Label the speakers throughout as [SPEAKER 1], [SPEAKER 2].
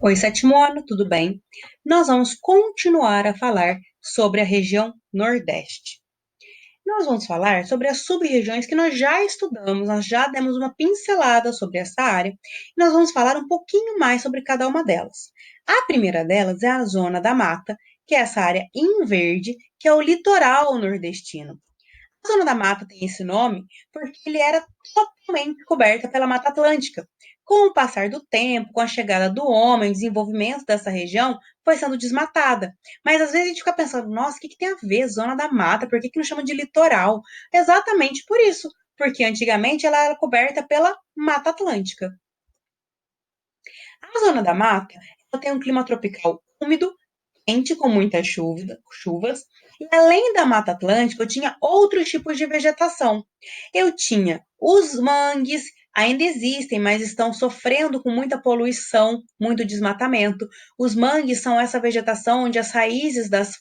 [SPEAKER 1] Oi, sétimo ano, tudo bem? Nós vamos continuar a falar sobre a região Nordeste. Nós vamos falar sobre as sub-regiões que nós já estudamos, nós já demos uma pincelada sobre essa área, e nós vamos falar um pouquinho mais sobre cada uma delas. A primeira delas é a Zona da Mata, que é essa área em verde, que é o litoral nordestino. A Zona da Mata tem esse nome porque ele era totalmente coberta pela Mata Atlântica. Com o passar do tempo, com a chegada do homem, o desenvolvimento dessa região foi sendo desmatada. Mas às vezes a gente fica pensando, nossa, o que tem a ver Zona da Mata? Por que não chama de litoral? Exatamente por isso, porque antigamente ela era coberta pela Mata Atlântica. A Zona da Mata ela tem um clima tropical úmido, quente, com muitas chuvas, e além da Mata Atlântica, eu tinha outros tipos de vegetação. Eu tinha os mangues, ainda existem, mas estão sofrendo com muita poluição, muito desmatamento. Os mangues são essa vegetação onde as raízes das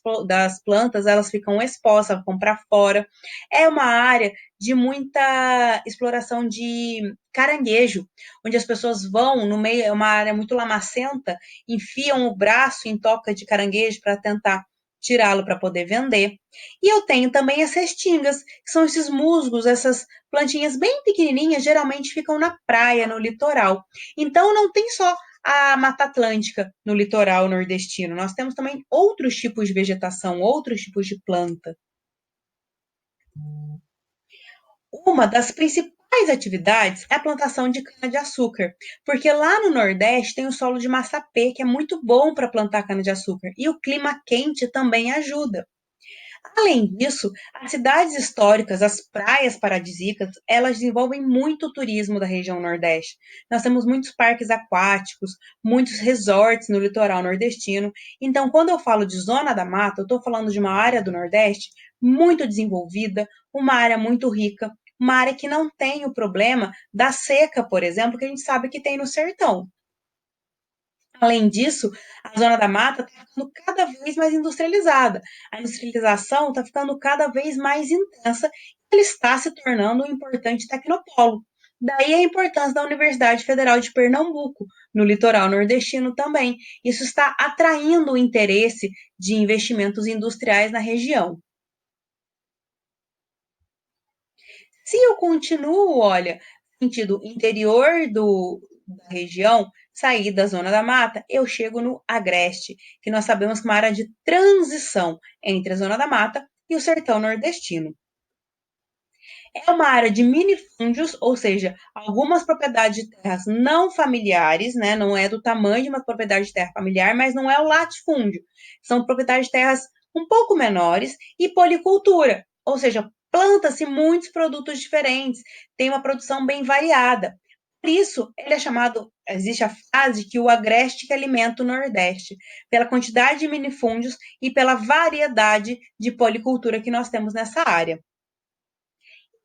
[SPEAKER 1] plantas elas ficam expostas, ficam para fora. É uma área de muita exploração de caranguejo, onde as pessoas vão no meio, é uma área muito lamacenta, enfiam o braço em toca de caranguejo para tentar tirá-lo para poder vender. E eu tenho também as restingas, que são esses musgos, essas plantinhas bem pequenininhas, geralmente ficam na praia, no litoral. Então não tem só a Mata Atlântica no litoral nordestino, nós temos também outros tipos de vegetação, outros tipos de planta. Uma das principais atividades é a plantação de cana-de-açúcar, porque lá no Nordeste tem o solo de massapê, que é muito bom para plantar cana-de-açúcar, e o clima quente também ajuda. Além disso, as cidades históricas, as praias paradisíacas, elas desenvolvem muito turismo da região Nordeste. Nós temos muitos parques aquáticos, muitos resorts no litoral nordestino. Então, quando eu falo de zona da mata, eu estou falando de uma área do Nordeste muito desenvolvida, uma área muito rica, uma área que não tem o problema da seca, por exemplo, que a gente sabe que tem no sertão. Além disso, a zona da mata está ficando cada vez mais industrializada. A industrialização está ficando cada vez mais intensa e ele está se tornando um importante tecnopolo. Daí a importância da Universidade Federal de Pernambuco, no litoral nordestino também. Isso está atraindo o interesse de investimentos industriais na região. Se eu continuo, olha, sentido interior da região, sair da zona da mata, eu chego no agreste, que nós sabemos que é uma área de transição entre a zona da mata e o sertão nordestino. É uma área de minifúndios, ou seja, algumas propriedades de terras não familiares, né? Não é do tamanho de uma propriedade de terra familiar, mas não é o latifúndio. São propriedades de terras um pouco menores e policultura, ou seja, planta-se muitos produtos diferentes, tem uma produção bem variada. Por isso, ele é chamado, existe a frase que o agreste que alimenta o Nordeste, pela quantidade de minifúndios e pela variedade de policultura que nós temos nessa área.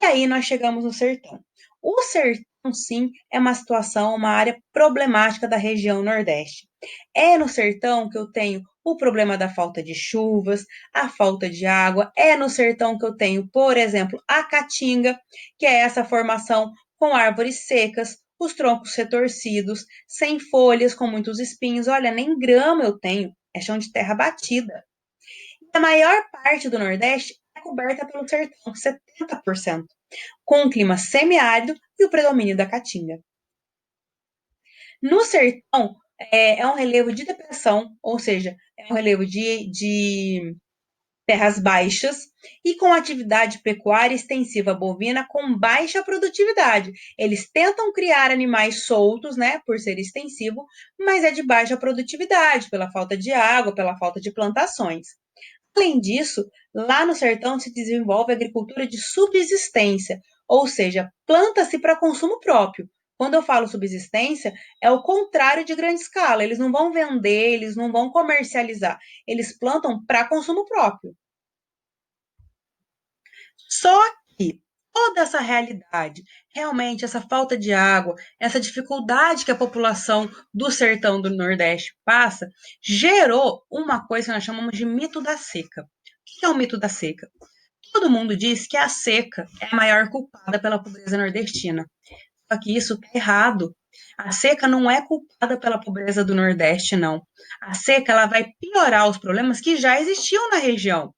[SPEAKER 1] E aí nós chegamos no sertão. O sertão, sim, é uma situação, uma área problemática da região Nordeste. É no sertão que eu tenho o problema da falta de chuvas, a falta de água. É no sertão que eu tenho, por exemplo, a caatinga, que é essa formação com árvores secas, os troncos retorcidos, sem folhas, com muitos espinhos. Olha, nem grama eu tenho, é chão de terra batida. A maior parte do Nordeste é coberta pelo sertão, 70%, com um clima semiárido e o predomínio da caatinga. No sertão, é um relevo de depressão, ou seja, é um relevo de terras baixas e com atividade pecuária extensiva bovina com baixa produtividade. Eles tentam criar animais soltos, né, por ser extensivo, mas é de baixa produtividade, pela falta de água, pela falta de plantações. Além disso, lá no sertão se desenvolve a agricultura de subsistência, ou seja, planta-se para consumo próprio. Quando eu falo subsistência, é o contrário de grande escala. Eles não vão vender, eles não vão comercializar. Eles plantam para consumo próprio. Só que toda essa realidade, realmente essa falta de água, essa dificuldade que a população do sertão do Nordeste passa, gerou uma coisa que nós chamamos de mito da seca. O que é o mito da seca? Todo mundo diz que a seca é a maior culpada pela pobreza nordestina. Só que isso está errado. A seca não é culpada pela pobreza do Nordeste, não. A seca ela vai piorar os problemas que já existiam na região.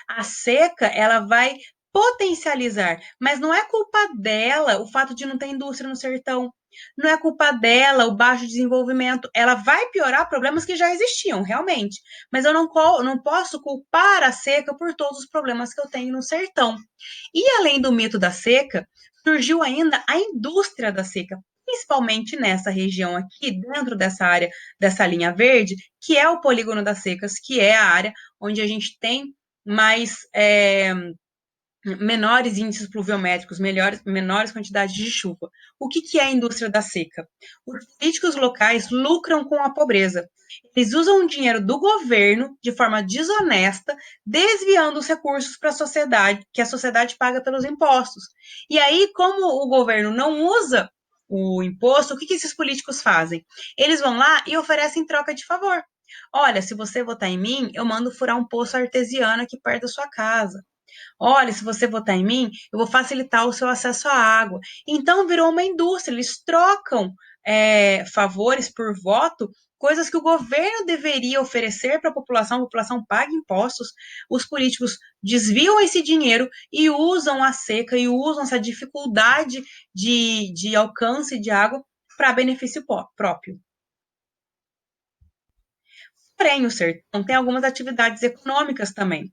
[SPEAKER 1] A seca ela vai potencializar, mas não é culpa dela o fato de não ter indústria no sertão. Não é culpa dela o baixo desenvolvimento. Ela vai piorar problemas que já existiam, realmente. Mas eu não posso culpar a seca por todos os problemas que eu tenho no sertão. E além do mito da seca, surgiu ainda a indústria da seca, principalmente nessa região aqui, dentro dessa área, dessa linha verde, que é o polígono das secas, que é a área onde a gente tem mais menores índices pluviométricos, menores quantidades de chuva. O que é a indústria da seca? Os políticos locais lucram com a pobreza. Eles usam o dinheiro do governo de forma desonesta, desviando os recursos para a sociedade, que a sociedade paga pelos impostos. E aí, como o governo não usa o imposto, o que esses políticos fazem? Eles vão lá e oferecem troca de favor. Olha, se você votar em mim, eu mando furar um poço artesiano aqui perto da sua casa. Olha, se você votar em mim, eu vou facilitar o seu acesso à água. Então virou uma indústria, eles trocam favores por voto, coisas que o governo deveria oferecer para a população paga impostos, os políticos desviam esse dinheiro e usam a seca e usam essa dificuldade de alcance de água para benefício próprio. Porém, o sertão tem algumas atividades econômicas também.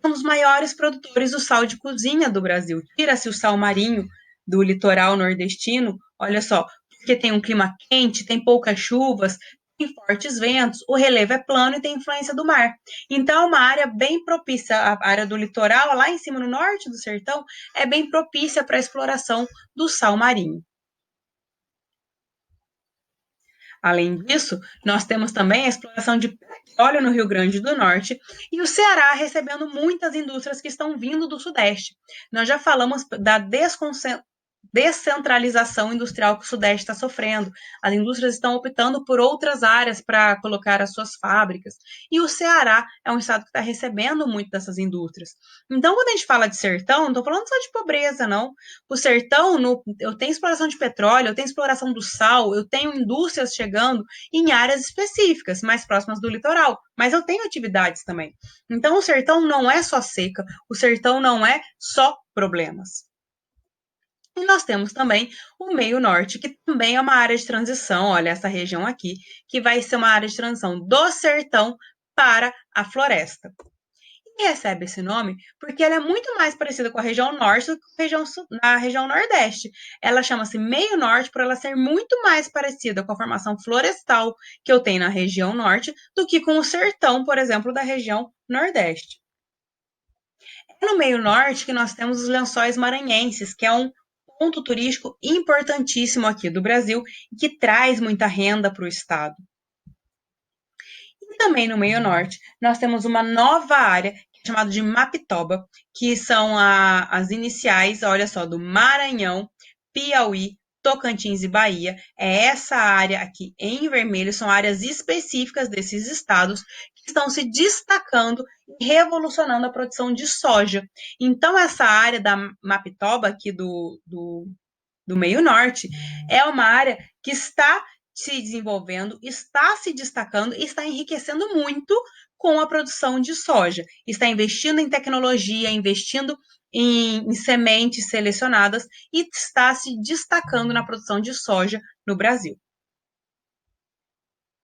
[SPEAKER 1] É um dos maiores produtores do sal de cozinha do Brasil. Tira-se o sal marinho do litoral nordestino, olha só, porque tem um clima quente, tem poucas chuvas, tem fortes ventos, o relevo é plano e tem influência do mar. Então, é uma área bem propícia, a área do litoral, lá em cima no norte do sertão, é bem propícia para a exploração do sal marinho. Além disso, nós temos também a exploração de petróleo no Rio Grande do Norte e o Ceará recebendo muitas indústrias que estão vindo do Sudeste. Nós já falamos da descentralização industrial que o Sudeste está sofrendo. As indústrias estão optando por outras áreas para colocar as suas fábricas. E o Ceará é um estado que está recebendo muito dessas indústrias. Então, quando a gente fala de sertão, não estou falando só de pobreza, não. O sertão, eu tenho exploração de petróleo, eu tenho exploração do sal, eu tenho indústrias chegando em áreas específicas, mais próximas do litoral, mas eu tenho atividades também. Então, o sertão não é só seca, o sertão não é só problemas. E nós temos também o meio norte, que também é uma área de transição, olha, essa região aqui, que vai ser uma área de transição do sertão para a floresta. E recebe esse nome porque ela é muito mais parecida com a região norte do que a região nordeste. Ela chama-se meio norte por ela ser muito mais parecida com a formação florestal que eu tenho na região norte do que com o sertão, por exemplo, da região nordeste. É no meio norte que nós temos os Lençóis Maranhenses, que é um ponto turístico importantíssimo aqui do Brasil e que traz muita renda para o estado. E também no meio norte, nós temos uma nova área chamada de Mapitoba, que são as iniciais, olha só, do Maranhão, Piauí, Tocantins e Bahia. É essa área aqui em vermelho, são áreas específicas desses estados que estão se destacando e revolucionando a produção de soja. Então, essa área da Mapitoba, aqui do meio norte, é uma área que está se desenvolvendo, está se destacando e está enriquecendo muito com a produção de soja. Está investindo em tecnologia, investindo em sementes selecionadas e está se destacando na produção de soja no Brasil.